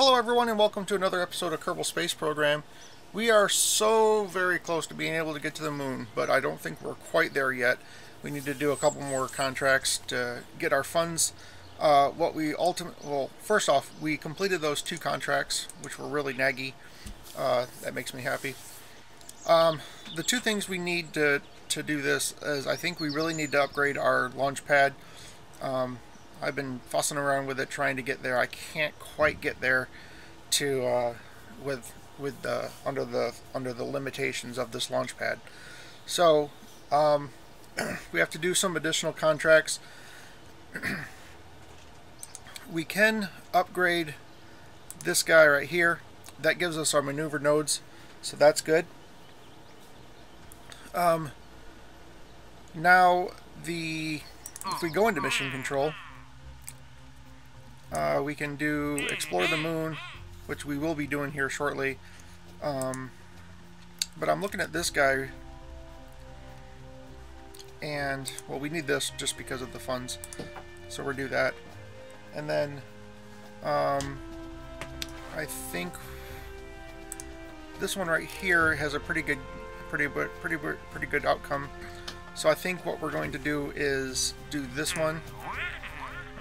Hello everyone and welcome to another episode of Kerbal Space Program. We are so very close to being able to get to the moon, but I don't think we're quite there yet. We need to do a couple more contracts to get our funds. First off, we completed those 2 contracts, which were really naggy. That makes me happy. The 2 things we need to do this is I think we really need to upgrade our launch pad. I've been fussing around with it trying to get there. I can't quite get there to under the limitations of this launch pad. So we have to do some additional contracts. We can upgrade this guy right here. That gives us our maneuver nodes, so that's good. Now if we go into mission control, we can do explore the moon, which we will be doing here shortly. But I'm looking at this guy, and well, we need this just because of the funds, so we'll do that. And then I think this one right here has a pretty good outcome. So I think what we're going to do is do this one,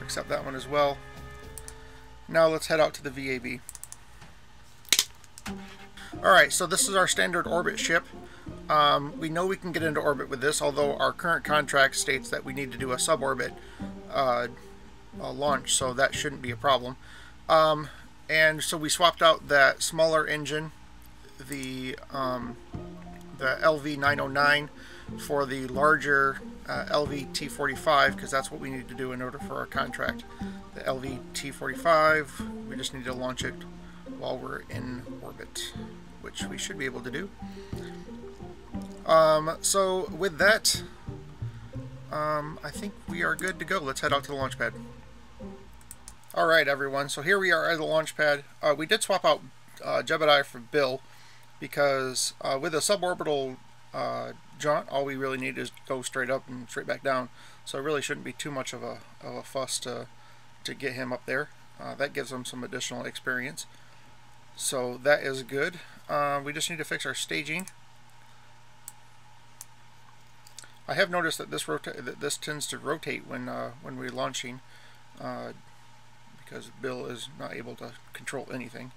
accept that one as well. Now let's head out to the VAB. Alright, so this is our standard orbit ship. We know we can get into orbit with this, although our current contract states that we need to do a suborbit launch, so that shouldn't be a problem. And so we swapped out that smaller engine, the LV909, for the larger LV-T45, because that's what we need to do in order for our contract. The LV-T45, we just need to launch it while we're in orbit, which we should be able to do. So with that, I think we are good to go. Let's head out to the launch pad. Alright everyone, so here we are at the launch pad. We did swap out Jebediah for Bill, because with a suborbital jaunt, all we really need is go straight up and straight back down. So it really shouldn't be too much of a fuss to get him up there. That gives him some additional experience. So that is good. We just need to fix our staging. I have noticed that this tends to rotate when we're launching, because Bill is not able to control anything.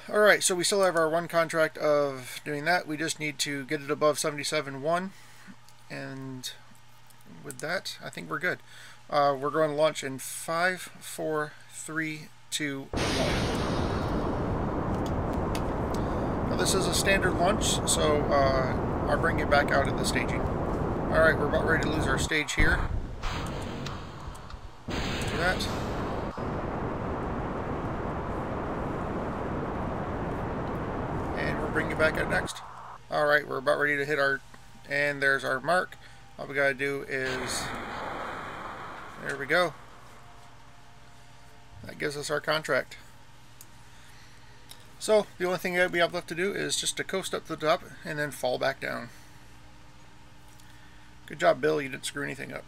Alright, so we still have our 1 contract of doing that. We just need to get it above 77.1, and with that, I think we're good. We're going to launch in 5, 4, 3, 2, 1. Now this is a standard launch, so I'll bring it back out at the staging. Alright, we're about ready to lose our stage here. Do that. Bring it back out next. Alright, we're about ready to hit our, and there's our mark. All we gotta do is, there we go. That gives us our contract. So the only thing that we have left to do is just to coast up to the top and then fall back down. Good job, Bill, you didn't screw anything up.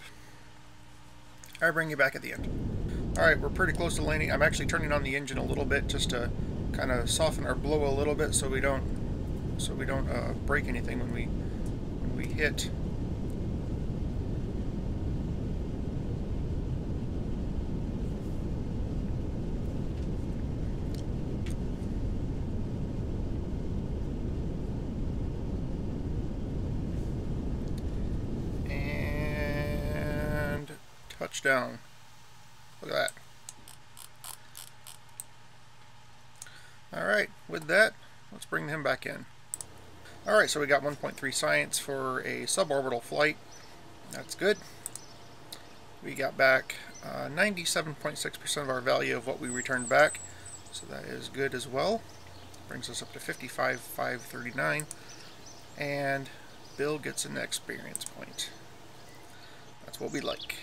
I'll bring you back at the end. Alright, we're pretty close to landing. I'm actually turning on the engine a little bit just to kind of soften our blow a little bit so we don't break anything when we hit. And touchdown. Look at that. Alright, with that, let's bring him back in. Alright, so we got 1.3 science for a suborbital flight. That's good. We got back 97.6% of our value of what we returned back, so that is good as well. Brings us up to 55,539, and Bill gets an experience point. That's what we like.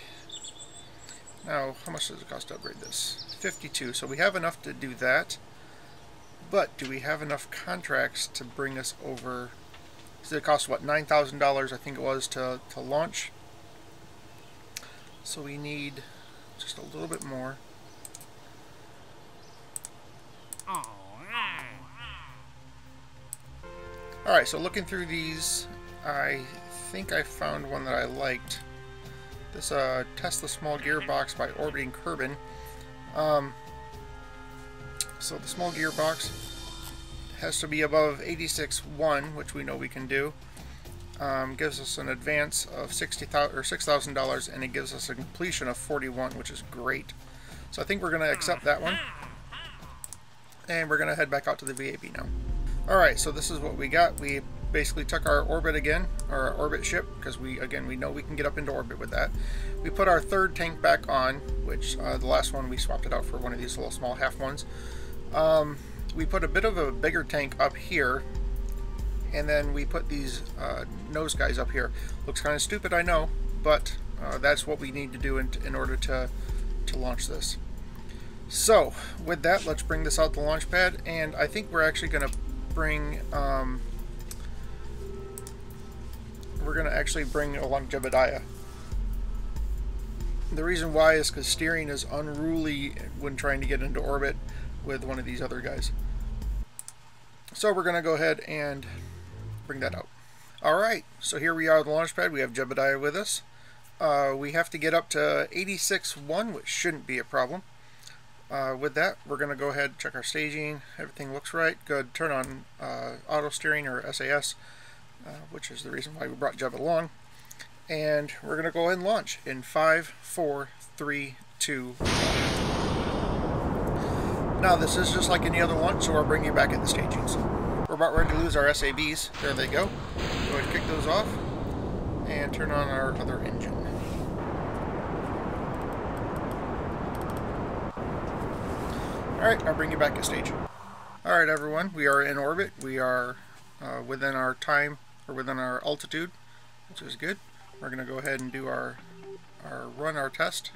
Now, how much does it cost to upgrade this? 52, so we have enough to do that. But do we have enough contracts to bring us over? So it costs what, $9,000 I think it was to launch. So we need just a little bit more. Alright, so looking through these, I think I found one that I liked. This test the small gearbox by orbiting Kerbal. So the small gearbox has to be above 86.1, which we know we can do. Gives us an advance of $6,000, and it gives us a completion of 41, which is great. So I think we're going to accept that one, and we're going to head back out to the VAB now. Alright, so this is what we got. We basically took our orbit again, our orbit ship, because we know we can get up into orbit with that. We put our third tank back on, which the last one we swapped it out for one of these little small half ones. We put a bit of a bigger tank up here, and then we put these nose guys up here. Looks kind of stupid, I know, but that's what we need to do in order to launch this. So with that, let's bring this out the launch pad, and I think we're actually going to bring along Jebediah. The reason why is because steering is unruly when trying to get into orbit with one of these other guys. So we're going to go ahead and bring that out. Alright, so here we are at the launch pad. We have Jebediah with us. We have to get up to 86.1, which shouldn't be a problem. With that, we're going to go ahead and check our staging. Everything looks right. Good. Turn on auto steering, or SAS, which is the reason why we brought Jeb along. And we're going to go ahead and launch in 5, 4, 3, 2, 1. Now this is just like any other launch, so I'll bring you back at the stagings. We're about ready to lose our SABs. There they go. Go ahead and kick those off and turn on our other engine. Alright, I'll bring you back at stage. Alright everyone, we are in orbit. We are within our time, or within our altitude, which is good. We're going to go ahead and do our test.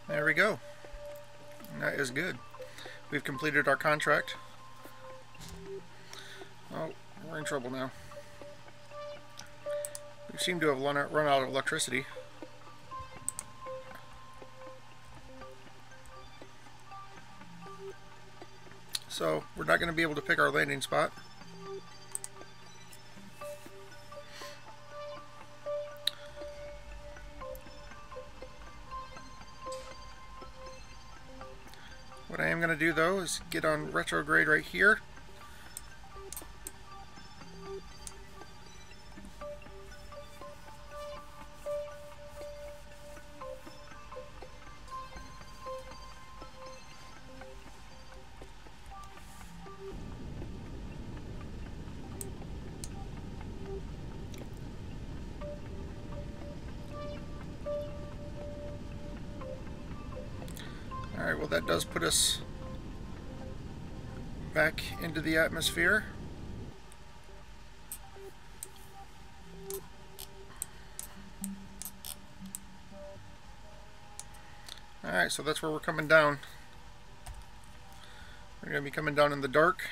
There we go. That is good. We've completed our contract. Oh, we're in trouble now. We seem to have run out of electricity. So we're not going to be able to pick our landing spot. What I am going to do though is get on retrograde right here. Alright, well that does put us back into the atmosphere. Alright, so that's where we're coming down. We're going to be coming down in the dark.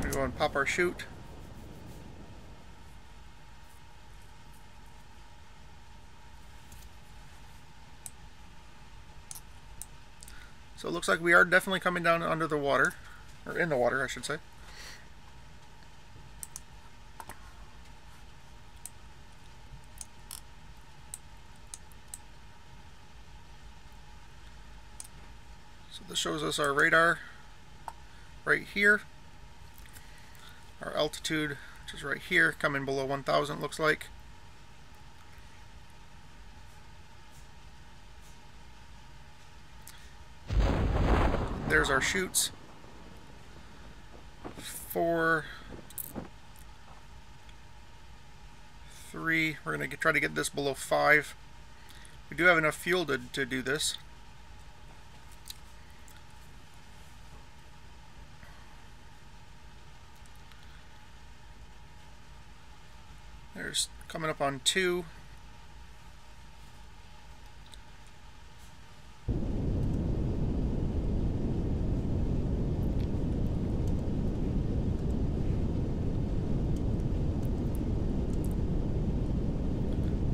We go and pop our chute. So it looks like we are definitely coming down under the water, or in the water I should say. So this shows us our radar right here. Our altitude, which is right here, coming below 1,000 looks like. There's our chutes. 4, 3, we're going to try to get this below 5. We do have enough fuel to do this. There's coming up on 2.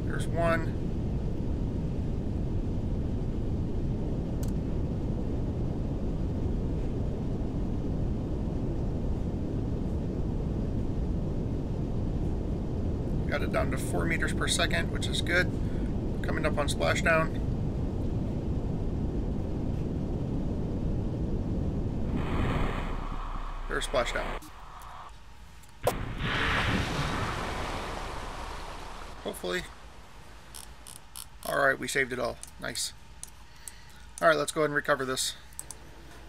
There's 1. Got it down to 4 meters per second, which is good. Coming up on splashdown. There's splashdown. Hopefully. Alright, we saved it all. Nice. Alright, let's go ahead and recover this.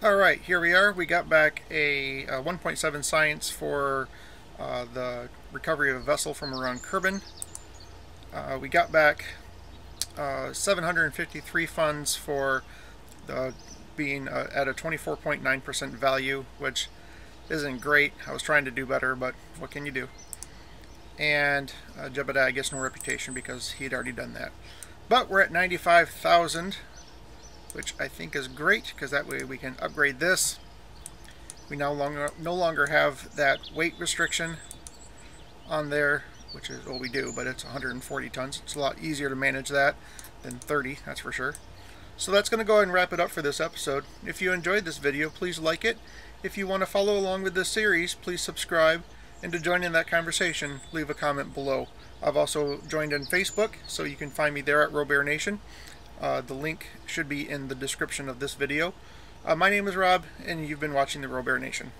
Alright, here we are. We got back a 1.7 science for the recovery of a vessel from around Kerbal. We got back 753 funds for the being at a 24.9% value, which isn't great. I was trying to do better, but what can you do? And Jebediah gets no reputation because he had already done that. But we're at 95,000, which I think is great because that way we can upgrade this. We no longer have that weight restriction on there, which is, well, we do, but it's 140 tons. It's a lot easier to manage that than 30, that's for sure. So that's going to go ahead and wrap it up for this episode. If you enjoyed this video, please like it. If you want to follow along with this series, please subscribe. And to join in that conversation, leave a comment below. I've also joined in Facebook, so you can find me there at Robear Nation. The link should be in the description of this video. My name is Rob, and you've been watching the Robear Nation.